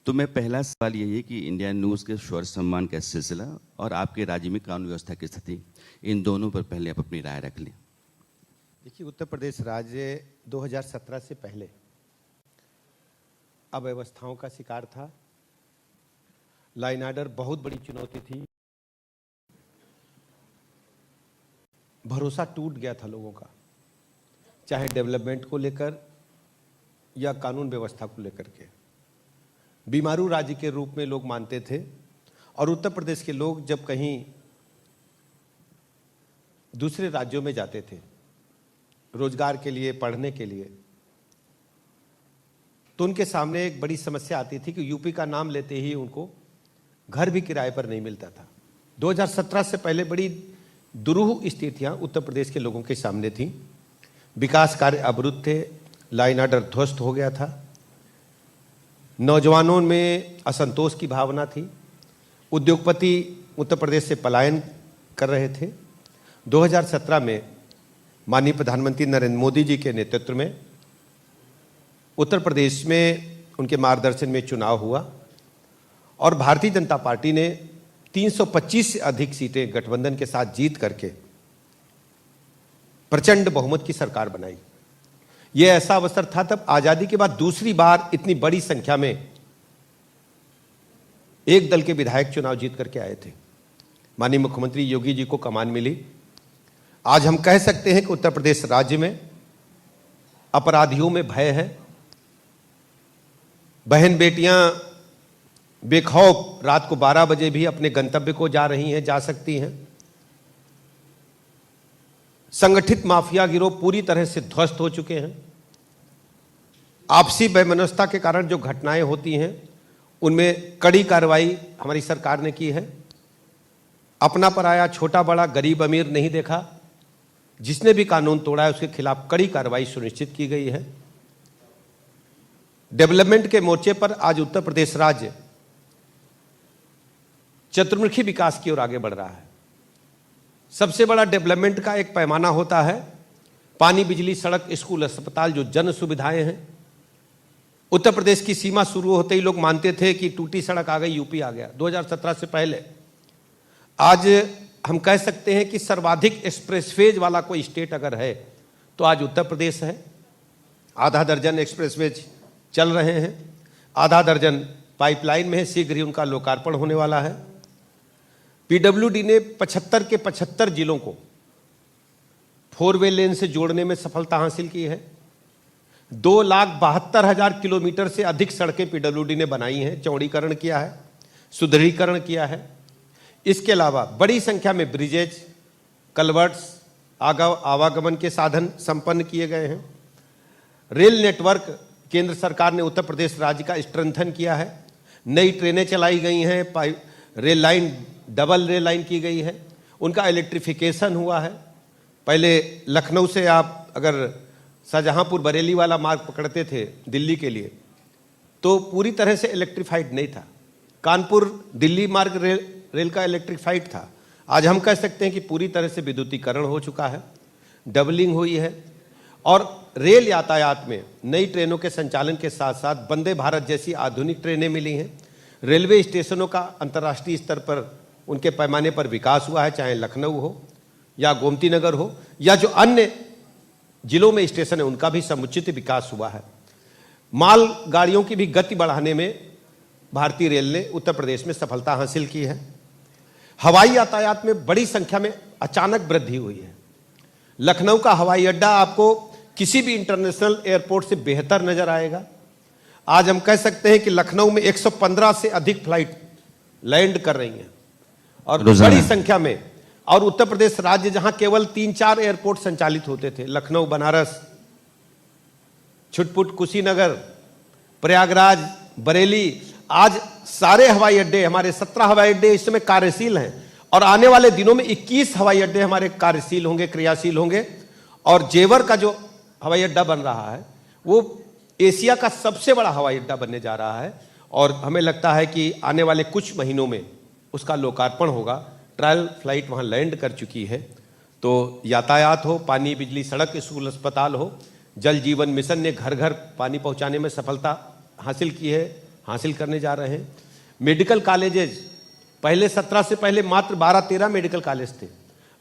तो मैं पहला सवाल यही है कि इंडिया न्यूज़ के शौर्य सम्मान का सिलसिला और आपके राज्य में कानून व्यवस्था की स्थिति, इन दोनों पर पहले आप अपनी राय रख लें। देखिए, उत्तर प्रदेश राज्य 2017 से पहले अव्यवस्थाओं का शिकार था। लॉ एंड ऑर्डर बहुत बड़ी चुनौती थी। भरोसा टूट गया था लोगों का, चाहे डेवलपमेंट को लेकर या कानून व्यवस्था को लेकर के। बीमारू राज्य के रूप में लोग मानते थे और उत्तर प्रदेश के लोग जब कहीं दूसरे राज्यों में जाते थे रोजगार के लिए, पढ़ने के लिए, तो उनके सामने एक बड़ी समस्या आती थी कि यूपी का नाम लेते ही उनको घर भी किराए पर नहीं मिलता था। 2017 से पहले बड़ी दुरूह स्थितियां उत्तर प्रदेश के लोगों के सामने थी। विकास कार्य अवरुद्ध थे, लॉ एंड ऑर्डर ध्वस्त हो गया था, नौजवानों में असंतोष की भावना थी, उद्योगपति उत्तर प्रदेश से पलायन कर रहे थे। 2017 में माननीय प्रधानमंत्री नरेंद्र मोदी जी के नेतृत्व में उत्तर प्रदेश में उनके मार्गदर्शन में चुनाव हुआ और भारतीय जनता पार्टी ने 325 से अधिक सीटें गठबंधन के साथ जीत करके प्रचंड बहुमत की सरकार बनाई। यह ऐसा अवसर था तब आजादी के बाद दूसरी बार इतनी बड़ी संख्या में एक दल के विधायक चुनाव जीत करके आए थे। माननीय मुख्यमंत्री योगी जी को कमान मिली। आज हम कह सकते हैं कि उत्तर प्रदेश राज्य में अपराधियों में भय है। बहन बेटियां बेखौफ रात को 12 बजे भी अपने गंतव्य को जा रही हैं, जा सकती हैं। संगठित माफिया गिरोह पूरी तरह से ध्वस्त हो चुके हैं। आपसी वैमनस्यता के कारण जो घटनाएं होती हैं उनमें कड़ी कार्रवाई हमारी सरकार ने की है। अपना पराया, छोटा बड़ा, गरीब अमीर नहीं देखा। जिसने भी कानून तोड़ा है उसके खिलाफ कड़ी कार्रवाई सुनिश्चित की गई है। डेवलपमेंट के मोर्चे पर आज उत्तर प्रदेश राज्य चतुर्मुखी विकास की ओर आगे बढ़ रहा है। सबसे बड़ा डेवलपमेंट का एक पैमाना होता है पानी, बिजली, सड़क, स्कूल, अस्पताल, जो जन सुविधाएं हैं। उत्तर प्रदेश की सीमा शुरू होते ही लोग मानते थे कि टूटी सड़क आ गई, यूपी आ गया। 2017 से पहले आज हम कह सकते हैं कि सर्वाधिक एक्सप्रेसवेज वाला कोई स्टेट अगर है तो आज उत्तर प्रदेश है। आधा दर्जन एक्सप्रेसवेज चल रहे हैं, आधा दर्जन पाइपलाइन में है, शीघ्र ही उनका लोकार्पण होने वाला है। पीडब्ल्यूडी ने 75 के 75 जिलों को 4 वे लेन से जोड़ने में सफलता हासिल की है। 2,72,000 किलोमीटर से अधिक सड़कें पीडब्ल्यूडी ने बनाई हैं, चौड़ीकरण किया है, सुदृढ़ीकरण किया है। इसके अलावा बड़ी संख्या में ब्रिजेज, कलवर्ट्स, आवागमन के साधन संपन्न किए गए हैं। रेल नेटवर्क केंद्र सरकार ने उत्तर प्रदेश राज्य का स्ट्रेंथन किया है। नई ट्रेनें चलाई गई हैं, rail line, double rail line की गई है, उनका इलेक्ट्रिफिकेशन हुआ है। पहले लखनऊ से आप अगर शाहजहांपुर बरेली वाला मार्ग पकड़ते थे दिल्ली के लिए तो पूरी तरह से इलेक्ट्रीफाइड नहीं था। कानपुर दिल्ली मार्ग रेल का इलेक्ट्रीफाइड था। आज हम कह सकते हैं कि पूरी तरह से विद्युतीकरण हो चुका है, डबलिंग हुई है और रेल यातायात में नई ट्रेनों के संचालन के साथ साथ वंदे भारत जैसी आधुनिक ट्रेनें मिली हैं। रेलवे स्टेशनों का अंतर्राष्ट्रीय स्तर पर उनके पैमाने पर विकास हुआ है, चाहे लखनऊ हो या गोमती नगर हो या जो अन्य जिलों में स्टेशन है उनका भी समुचित विकास हुआ है। माल गाड़ियों की भी गति बढ़ाने में भारतीय रेल ने उत्तर प्रदेश में सफलता हासिल की है। हवाई यातायात में बड़ी संख्या में अचानक वृद्धि हुई है। लखनऊ का हवाई अड्डा आपको किसी भी इंटरनेशनल एयरपोर्ट से बेहतर नजर आएगा। आज हम कह सकते हैं कि लखनऊ में 115 से अधिक फ्लाइट लैंड कर रही हैं और बड़ी संख्या में, और उत्तर प्रदेश राज्य जहां केवल 3-4 एयरपोर्ट संचालित होते थे, लखनऊ, बनारस, छुटपुट, कुशीनगर, प्रयागराज, बरेली, आज सारे हवाई अड्डे, हमारे 17 हवाई अड्डे इस समय कार्यशील हैं और आने वाले दिनों में 21 हवाई अड्डे हमारे कार्यशील होंगे, क्रियाशील होंगे। और जेवर का जो हवाई अड्डा बन रहा है वो एशिया का सबसे बड़ा हवाई अड्डा बनने जा रहा है और हमें लगता है कि आने वाले कुछ महीनों में उसका लोकार्पण होगा। ट्रायल फ्लाइट वहाँ लैंड कर चुकी है। तो यातायात हो, पानी, बिजली, सड़क, स्कूल, अस्पताल हो, जल जीवन मिशन ने घर घर पानी पहुँचाने में सफलता हासिल की है। हासिल करने जा रहे हैं। मेडिकल कॉलेजेज, पहले 17 से पहले मात्र 12-13 मेडिकल कॉलेज थे।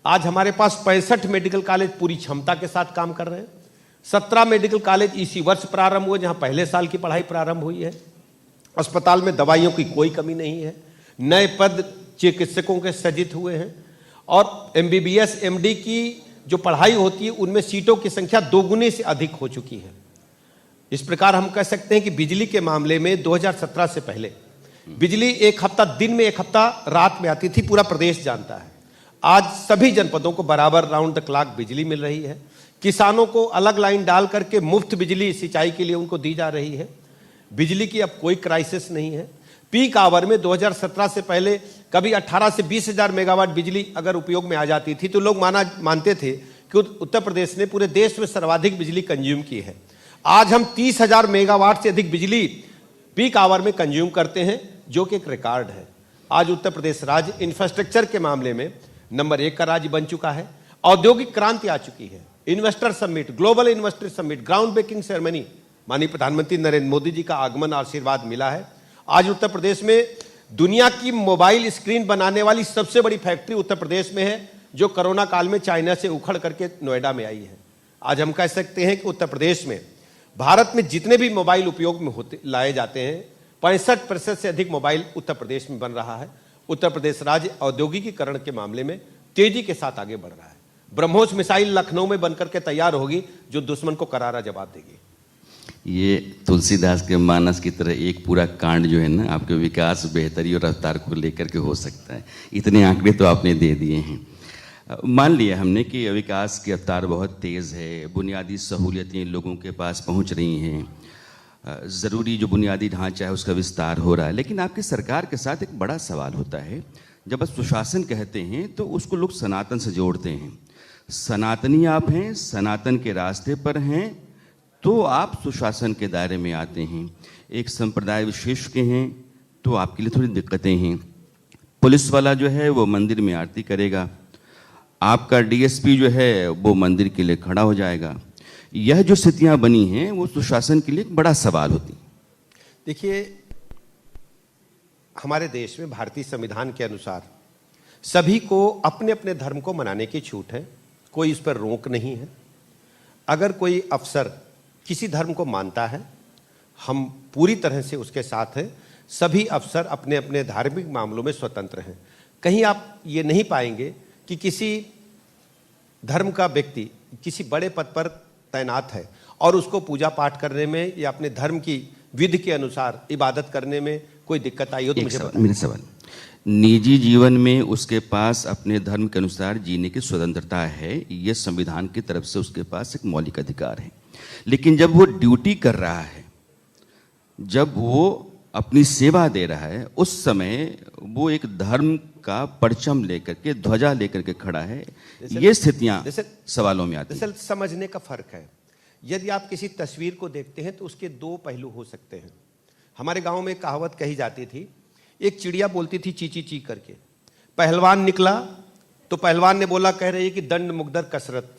आज हमारे पास 65 मेडिकल कॉलेज पूरी क्षमता के साथ काम कर रहे हैं। 17 मेडिकल कॉलेज इसी वर्ष प्रारंभ हुए, जहां पहले साल की पढ़ाई प्रारंभ हुई है। अस्पताल में दवाइयों की कोई कमी नहीं है। नए पद चिकित्सकों के सृजित हुए हैं और MBBS MD की जो पढ़ाई होती है उनमें सीटों की संख्या 2 गुने से अधिक हो चुकी है। इस प्रकार हम कह सकते हैं कि बिजली के मामले में 2017 से पहले बिजली एक हफ्ता दिन में, एक हफ्ता रात में आती थी, पूरा प्रदेश जानता है। आज सभी जनपदों को बराबर राउंड द क्लॉक बिजली मिल रही है। किसानों को अलग लाइन डाल करके मुफ्त बिजली सिंचाई के लिए उनको दी जा रही है। बिजली की अब कोई क्राइसिस नहीं है। पीक आवर में 2017 से पहले कभी 18 से 20 हजार मेगावाट बिजली अगर उपयोग में आ जाती थी तो लोग मानते थे कि उत्तर प्रदेश ने पूरे देश में सर्वाधिक बिजली कंज्यूम की है। आज हम 30,000 मेगावाट से अधिक बिजली पीक आवर में कंज्यूम करते हैं, जो कि एक रिकॉर्ड है। आज उत्तर प्रदेश राज्य इंफ्रास्ट्रक्चर के मामले में नंबर 1 का राज्य बन चुका है। औद्योगिक क्रांति आ चुकी है। Investor summit, global investor summit, ground breaking ceremony, माननीय प्रधानमंत्री नरेंद्र मोदी जी का आगमन और आशीर्वाद मिला है। आज उत्तर प्रदेश में दुनिया की मोबाइल स्क्रीन बनाने वाली सबसे बड़ी फैक्ट्री उत्तर प्रदेश में है, जो कोरोना काल में चाइना से उखड़ करके नोएडा में आई है। आज हम कह सकते हैं कि उत्तर प्रदेश में भारत में जितने भी मोबाइल उपयोग में लाए जाते हैं 65% से अधिक मोबाइल उत्तर प्रदेश में बन रहा है। उत्तर प्रदेश राज्य औद्योगिकीकरण के मामले में तेजी के साथ आगे बढ़ रहा है। ब्रह्मोस मिसाइल लखनऊ में बनकर के तैयार होगी, जो दुश्मन को करारा जवाब देगी। ये तुलसीदास के मानस की तरह एक पूरा कांड जो है ना, आपके विकास, बेहतरी और रफ्तार को लेकर के हो सकता है। इतने आंकड़े तो आपने दे दिए हैं। मान लिया हमने कि विकास की रफ्तार बहुत तेज़ है, बुनियादी सहूलियतें लोगों के पास पहुंच रही हैं, ज़रूरी जो बुनियादी ढांचा है उसका विस्तार हो रहा है। लेकिन आपकी सरकार के साथ एक बड़ा सवाल होता है। जब आप सुशासन कहते हैं तो उसको लोग सनातन से जोड़ते हैं। सनातनी आप हैं, सनातन के रास्ते पर हैं, तो आप सुशासन के दायरे में आते हैं। एक संप्रदाय विशेष के हैं तो आपके लिए थोड़ी दिक्कतें हैं। पुलिस वाला जो है वो मंदिर में आरती करेगा, आपका DSP जो है वो मंदिर के लिए खड़ा हो जाएगा। यह जो स्थितियां बनी हैं वो सुशासन के लिए एक बड़ा सवाल होती। देखिए, हमारे देश में भारतीय संविधान के अनुसार सभी को अपने अपने धर्म को मनाने की छूट है, कोई इस पर रोक नहीं है। अगर कोई अफसर किसी धर्म को मानता है, हम पूरी तरह से उसके साथ हैं। सभी अफसर अपने अपने धार्मिक मामलों में स्वतंत्र हैं। कहीं आप ये नहीं पाएंगे कि किसी धर्म का व्यक्ति किसी बड़े पद पर तैनात है और उसको पूजा पाठ करने में या अपने धर्म की विधि के अनुसार इबादत करने में कोई दिक्कत आई हो तो मुझे बताइए। मेरा सवाल, निजी जीवन में उसके पास अपने धर्म के अनुसार जीने की स्वतंत्रता है, यह संविधान की तरफ से उसके पास एक मौलिक अधिकार है। लेकिन जब वो ड्यूटी कर रहा है, जब वो अपनी सेवा दे रहा है, उस समय वो एक धर्म का परचम लेकर के, ध्वजा लेकर के खड़ा है। ये स्थितियां सवालों में आती हैं। दरअसल समझने का फर्क है। यदि आप किसी तस्वीर को देखते हैं तो उसके 2 पहलू हो सकते हैं। हमारे गांव में एक कहावत कही जाती थी, एक चिड़िया बोलती थी ची ची ची करके। पहलवान निकला तो पहलवान ने बोला, कह रही है कि दंड मुकद्दर कसरत।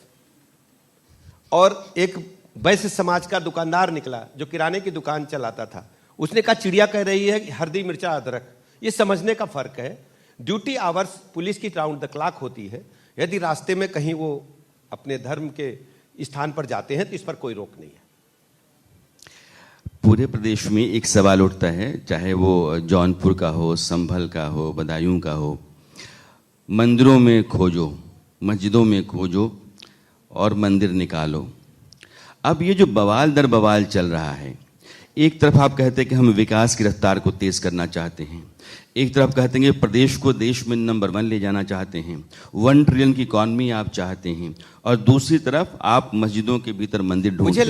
और एक वैश्य समाज का दुकानदार निकला जो किराने की दुकान चलाता था, उसने कहा चिड़िया कह रही है कि हल्दी मिर्चा अदरक। ये समझने का फर्क है। ड्यूटी आवर्स पुलिस की राउंड द क्लॉक होती है। यदि रास्ते में कहीं वो अपने धर्म के स्थान पर जाते हैं तो इस पर कोई रोक नहीं है। पूरे प्रदेश में एक सवाल उठता है, चाहे वो जौनपुर का हो, संभल का हो, बदायूं का हो, मंदिरों में खोजो, मस्जिदों में खोजो और मंदिर निकालो। अब ये जो बवाल दर बवाल चल रहा है, एक तरफ आप कहते हैं कि हम विकास की रफ्तार को तेज करना चाहते हैं, एक तरफ कहते हैं कि प्रदेश को देश में नंबर 1 ले जाना चाहते हैं, 1 ट्रिलियन की इकॉनमी आप चाहते हैं, और दूसरी तरफ आप मस्जिदों के भीतर मंदिर ढूंढते हैं।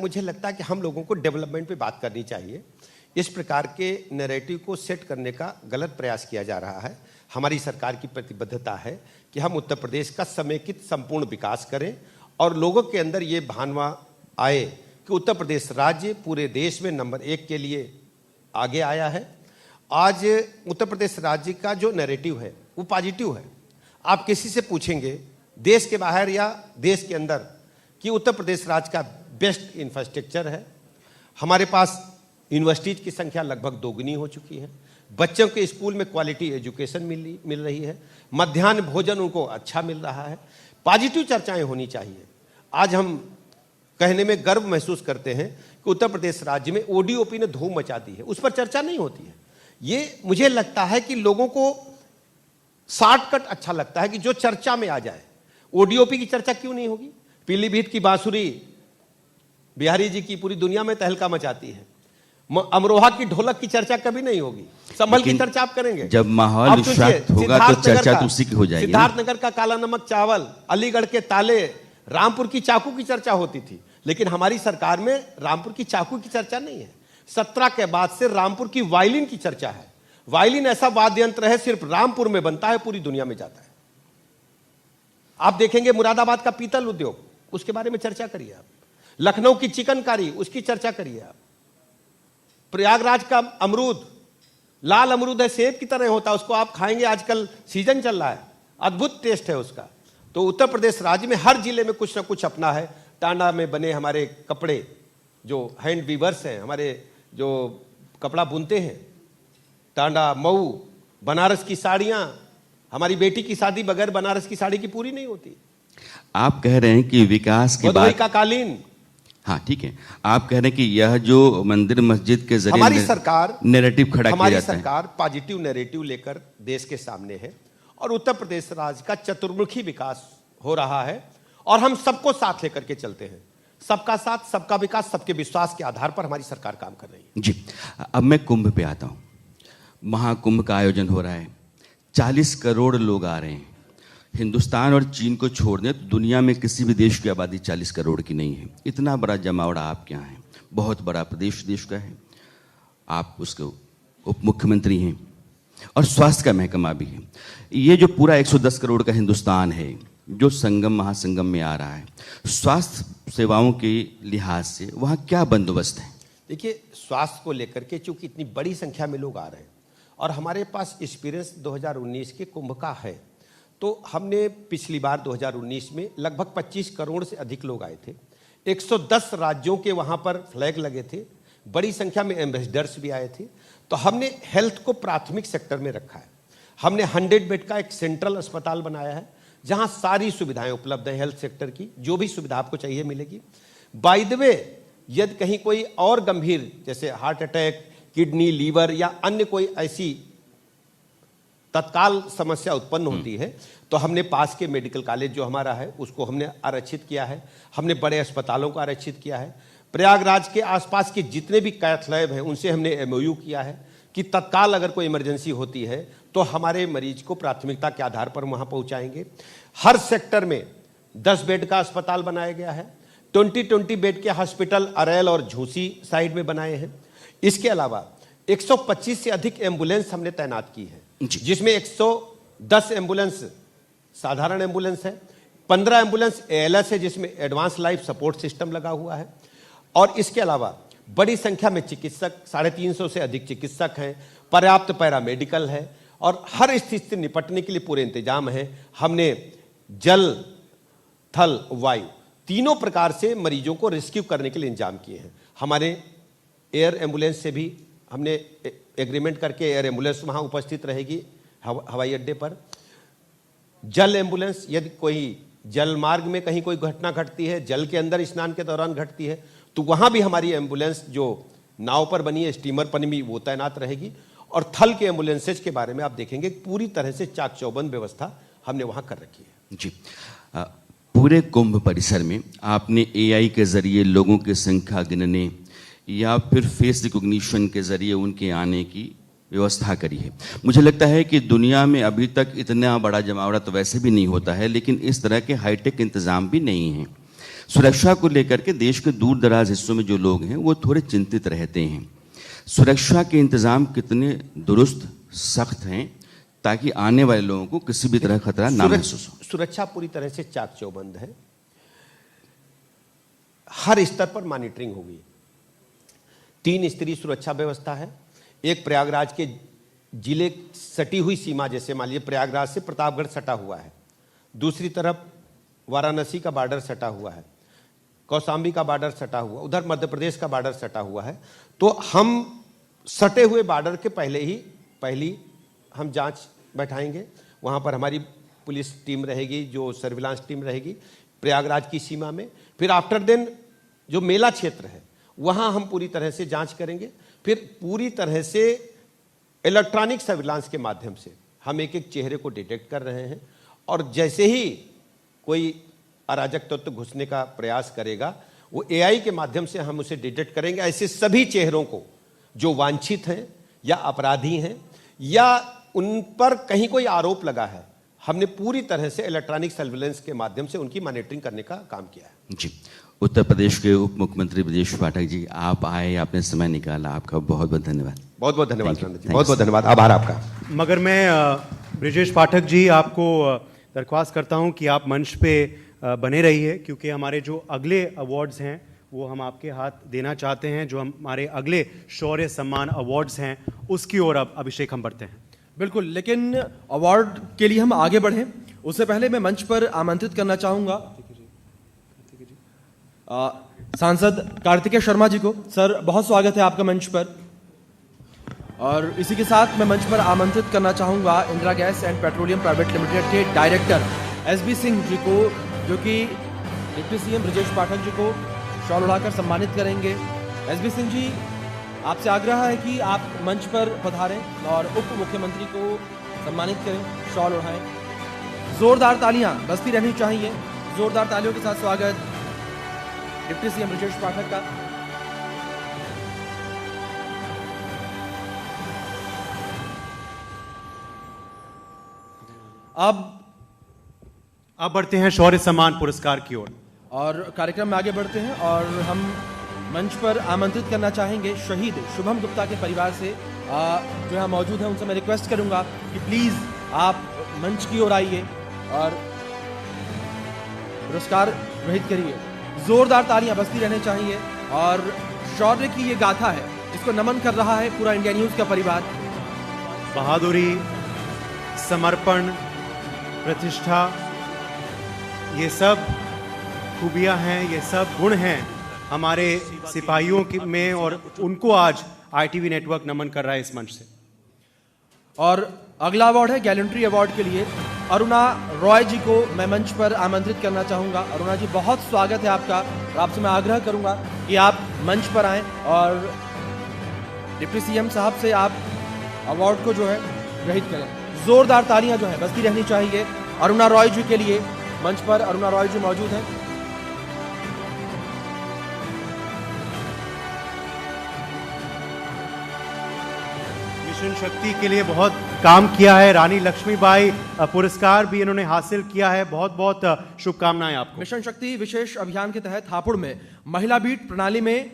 मुझे लगता है कि हम लोगों को डेवलपमेंट पे बात करनी चाहिए। इस प्रकार के नैरेटिव को सेट करने का गलत प्रयास किया जा रहा है। हमारी सरकार की प्रतिबद्धता है कि हम उत्तर प्रदेश का समेकित संपूर्ण विकास करें और लोगों के अंदर ये भावना आए कि उत्तर प्रदेश राज्य पूरे देश में नंबर 1 के लिए आगे आया है। आज उत्तर प्रदेश राज्य का जो नैरेटिव है वो पॉजिटिव है। आप किसी से पूछेंगे देश के बाहर या देश के अंदर कि उत्तर प्रदेश राज्य का बेस्ट इंफ्रास्ट्रक्चर है, हमारे पास यूनिवर्सिटीज की संख्या लगभग दोगुनी हो चुकी है, बच्चों के स्कूल में क्वालिटी एजुकेशन मिल रही है, मध्याह्न भोजन उनको अच्छा मिल रहा है। पॉजिटिव चर्चाएं होनी चाहिए। आज हम कहने में गर्व महसूस करते हैं कि उत्तर प्रदेश राज्य में ओडीओपी ने धूम मचा दी है, उस पर चर्चा नहीं होती है। ये मुझे लगता है कि लोगों को शॉर्टकट अच्छा लगता है कि जो चर्चा में आ जाए। ओडीओपी की चर्चा क्यों नहीं होगी? पीलीभीत की बांसुरी बिहारी जी की पूरी दुनिया में तहलका मचाती है। अमरोहा की ढोलक की चर्चा कभी नहीं होगी, संभल की चर्चा आप करेंगे। जब माहौल शांत होगा तो चर्चा तो उसी की हो जाएगी। सिद्धार्थनगर का काला नमक चावल, अलीगढ़ के ताले, रामपुर की चाकू की चर्चा होती थी, लेकिन हमारी सरकार में रामपुर की चाकू की चर्चा नहीं है। 17 के बाद से रामपुर की वायलिन की चर्चा है। वायलिन ऐसा वाद्य यंत्र है, सिर्फ रामपुर में बनता है, पूरी दुनिया में जाता है। आप देखेंगे मुरादाबाद का पीतल उद्योग, उसके बारे में चर्चा करिए आप। लखनऊ की चिकनकारी, उसकी चर्चा करिए आप। प्रयागराज का अमरूद, लाल अमरूद है, सेब की तरह होता है, उसको आप खाएंगे, आजकल सीजन चल रहा है, अद्भुत टेस्ट है उसका। तो उत्तर प्रदेश राज्य में हर जिले में कुछ ना कुछ अपना है। टांडा में बने हमारे कपड़े, जो हैंड वीवर्स हैं, हमारे जो कपड़ा बुनते हैं, टांडा, मऊ, बनारस की साड़ियां, हमारी बेटी की शादी बगैर बनारस की साड़ी की पूरी नहीं होती। आप कह रहे हैं कि विकास के भदोही बाद का कालीन, हाँ ठीक है, आप कह रहे हैं कि यह जो मंदिर मस्जिद के जरिए हमारी सरकार, नैरेटिव खड़ा किया जाता है, सरकार पॉजिटिव नैरेटिव लेकर देश के सामने है और उत्तर प्रदेश राज्य का चतुर्मुखी विकास हो रहा है और हम सबको साथ लेकर के चलते हैं। सबका साथ, सबका विकास, सबके विश्वास के आधार पर हमारी सरकार काम कर रही है। जी, अब मैं कुंभ पे आता हूँ। महाकुंभ का आयोजन हो रहा है, 40 करोड़ लोग आ रहे हैं। हिंदुस्तान और चीन को छोड़ दें तो दुनिया में किसी भी देश की आबादी 40 करोड़ की नहीं है। इतना बड़ा जमावड़ा आपके यहाँ है, बहुत बड़ा प्रदेश देश का है, आप उसके उप मुख्यमंत्री हैं और स्वास्थ्य का महकमा भी है। ये जो पूरा 110 करोड़ का हिंदुस्तान है जो संगम महासंगम में आ रहा है, स्वास्थ्य सेवाओं के लिहाज से वहाँ क्या बंदोबस्त है? देखिए, स्वास्थ्य को लेकर के चूंकि इतनी बड़ी संख्या में लोग आ रहे हैं और हमारे पास एक्सपीरियंस 2019 के कुंभ का है, तो हमने पिछली बार 2019 में लगभग 25 करोड़ से अधिक लोग आए थे। 110 राज्यों के वहाँ पर फ्लैग लगे थे, बड़ी संख्या में एम्बेसडर्स भी आए थे। तो हमने हेल्थ को प्राथमिक सेक्टर में रखा है। हमने 100 बेड का एक सेंट्रल अस्पताल बनाया है जहाँ सारी सुविधाएं उपलब्ध हैं। हेल्थ सेक्टर की जो भी सुविधा आपको चाहिए मिलेगी। बाय द वे, यदि कहीं कोई और गंभीर जैसे हार्ट अटैक, किडनी, लीवर या अन्य कोई ऐसी तत्काल समस्या उत्पन्न होती है तो हमने पास के मेडिकल कॉलेज जो हमारा है उसको हमने आरक्षित किया है। हमने बड़े अस्पतालों को आरक्षित किया है। प्रयागराज के आसपास के जितने भी कैथ लैब हैं उनसे हमने एमओयू किया है कि तत्काल अगर कोई इमरजेंसी होती है तो हमारे मरीज को प्राथमिकता के आधार पर वहां पहुंचाएंगे। हर सेक्टर में 10 बेड का अस्पताल बनाया गया है। 20 बेड के हॉस्पिटल अरैल और झूसी साइड में बनाए हैं। इसके अलावा 125 से अधिक एम्बुलेंस हमने तैनात की है, जिसमें 110 एम्बुलेंस साधारण एम्बुलेंस है, 15 एम्बुलेंस एएलएस है जिसमें एडवांस लाइफ सपोर्ट सिस्टम लगा हुआ है। और इसके अलावा बड़ी संख्या में चिकित्सक, 350 से अधिक चिकित्सक हैं, पर्याप्त पैरामेडिकल है और हर स्थिति से निपटने के लिए पूरे इंतजाम है। हमने जल, थल, वायु तीनों प्रकार से मरीजों को रेस्क्यू करने के लिए इंतजाम किए हैं। हमारे एयर एम्बुलेंस से भी हमने एग्रीमेंट करके एयर एम्बुलेंस वहाँ उपस्थित रहेगी हवाई अड्डे पर। जल एम्बुलेंस, यदि कोई जल मार्ग में कहीं कोई घटना घटती है, जल के अंदर स्नान के दौरान घटती है, तो वहाँ भी हमारी एम्बुलेंस जो नाव पर बनी है, स्टीमर पर भी, वो तैनात रहेगी। और थल के एम्बुलेंसेज के बारे में आप देखेंगे पूरी तरह से चाक चौबंद व्यवस्था हमने वहाँ कर रखी है। जी, पूरे कुंभ परिसर में आपने एआई के जरिए लोगों की संख्या गिनने या फिर फेस रिकॉग्निशन के जरिए उनके आने की व्यवस्था करी है। मुझे लगता है कि दुनिया में अभी तक इतना बड़ा जमावड़ा तो वैसे भी नहीं होता है, लेकिन इस तरह के हाईटेक इंतजाम भी नहीं हैं। सुरक्षा को लेकर के देश के दूर दराज हिस्सों में जो लोग हैं वो थोड़े चिंतित रहते हैं। सुरक्षा के इंतजाम कितने दुरुस्त, सख्त हैं ताकि आने वाले लोगों को किसी भी तरह खतरा ना महसूस हो? सुरक्षा पूरी तरह से चाक चौबंद है। हर स्तर पर मॉनिटरिंग होगी। 3 स्तरीय सुरक्षा व्यवस्था है। एक प्रयागराज के जिले सटी हुई सीमा, जैसे मान लीजिए प्रयागराज से प्रतापगढ़ सटा हुआ है, दूसरी तरफ वाराणसी का बॉर्डर सटा हुआ है, कौशाम्बी का बॉर्डर सटा हुआ, उधर मध्य प्रदेश का बॉर्डर सटा हुआ है। तो हम सटे हुए बॉर्डर के पहली हम जांच बैठाएंगे। वहां पर हमारी पुलिस टीम रहेगी, जो सर्विलांस टीम रहेगी प्रयागराज की सीमा में। फिर आफ्टर देन जो मेला क्षेत्र है वहां हम पूरी तरह से जांच करेंगे। फिर पूरी तरह से इलेक्ट्रॉनिक सर्विलांस के माध्यम से हम एक एक चेहरे को डिटेक्ट कर रहे हैं, और जैसे ही कोई अराजक तत्व घुसने का प्रयास करेगा वो एआई के माध्यम से हम उसे डिटेक्ट करेंगे। ऐसे सभी चेहरों को जो वांछित हैं या अपराधी हैं या उन पर कहीं कोई आरोप लगा है, हमने पूरी तरह से इलेक्ट्रॉनिक सर्विलेंस के माध्यम से उनकी मॉनिटरिंग करने का काम किया है। जी, उत्तर प्रदेश के उप मुख्यमंत्री ब्रजेश पाठक जी, आप आए, आपने समय निकाला, आपका बहुत बहुत धन्यवाद। बहुत बहुत धन्यवाद नंद जी, बहुत बहुत धन्यवाद, आभार आपका। मगर मैं ब्रजेश पाठक जी आपको दरख्वास्त करता हूं कि आप मंच पे बने रहिए, क्योंकि हमारे जो अगले अवार्ड्स हैं वो हम आपके हाथ देना चाहते हैं। जो हमारे अगले शौर्य सम्मान अवार्ड्स हैं उसकी ओर अब अभिषेक हम बढ़ते हैं। बिल्कुल, लेकिन अवार्ड के लिए हम आगे बढ़ें उससे पहले मैं मंच पर आमंत्रित करना चाहूंगा सांसद कार्तिकेय शर्मा जी को। सर, बहुत स्वागत है आपका मंच पर। और इसी के साथ मैं मंच पर आमंत्रित करना चाहूंगा Indira gas and petroleum private limited के डायरेक्टर एसबी सिंह जी को, जो कि डिप्टी सीएम ब्रजेश पाठक जी को शॉल उड़ाकर सम्मानित करेंगे। एसबी सिंह जी, आपसे आग्रह है कि आप मंच पर पधारें और उप मुख्यमंत्री को सम्मानित करें, शॉल उड़ाएं। जोरदार तालियां बजती रहनी चाहिए। जोरदार तालियों के साथ स्वागत डिप्टी सीएम ब्रजेश पाठक का। अब बढ़ते हैं शौर्य सम्मान पुरस्कार की ओर और कार्यक्रम में आगे बढ़ते हैं और हम मंच पर आमंत्रित करना चाहेंगे शहीद शुभम गुप्ता के परिवार से जो यहाँ मौजूद हैं। उनसे मैं रिक्वेस्ट करूंगा कि प्लीज आप मंच की ओर आइए और पुरस्कार ग्रहित करिए। जोरदार तालियां बजती रहनी चाहिए। और शौर्य की ये गाथा है जिसको नमन कर रहा है पूरा इंडिया न्यूज का परिवार। बहादुरी, समर्पण, प्रतिष्ठा, ये सब खूबियां हैं, ये सब गुण हैं हमारे सिपाहियों में, और उनको आज आईटीवी नेटवर्क नमन कर रहा है इस मंच से। और अगला अवार्ड है गैलेंट्री अवार्ड के लिए अरुणा रॉय जी को मैं मंच पर आमंत्रित करना चाहूंगा। अरुणा जी, बहुत स्वागत है आपका और आपसे मैं आग्रह करूंगा कि आप मंच पर आएं और डिप्टी सीएम साहब से आप अवार्ड को जो है ग्रहित करें। जोरदार तालियां जो है बजती रहनी चाहिए अरुणा रॉय जी के लिए। मंच पर अरुणा रॉय जी मौजूद हैं। मिशन शक्ति के लिए बहुत काम किया है। रानी लक्ष्मीबाई पुरस्कार भी इन्होंने हासिल किया है। बहुत बहुत शुभकामनाएं आपको। मिशन शक्ति विशेष अभियान के तहत हापुड़ में महिला बीट प्रणाली में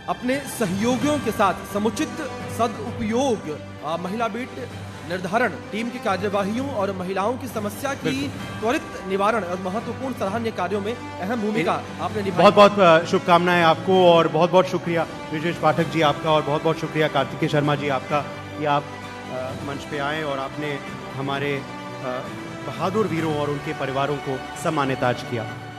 अपने सहयोगियों के साथ समुचित सदुपयोग, महिला बीट निर्धारण, टीम की कार्यवाहियों और महिलाओं की समस्या की त्वरित निवारण और महत्वपूर्ण सराहनीय कार्यों में अहम भूमिका आपने निभाई। बहुत बहुत शुभकामनाएं आपको और बहुत बहुत शुक्रिया ब्रजेश पाठक जी आपका, और बहुत बहुत शुक्रिया कार्तिकेय शर्मा जी आपका कि आप मंच पे आए और आपने हमारे बहादुर वीरों और उनके परिवारों को सम्मानित आज किया।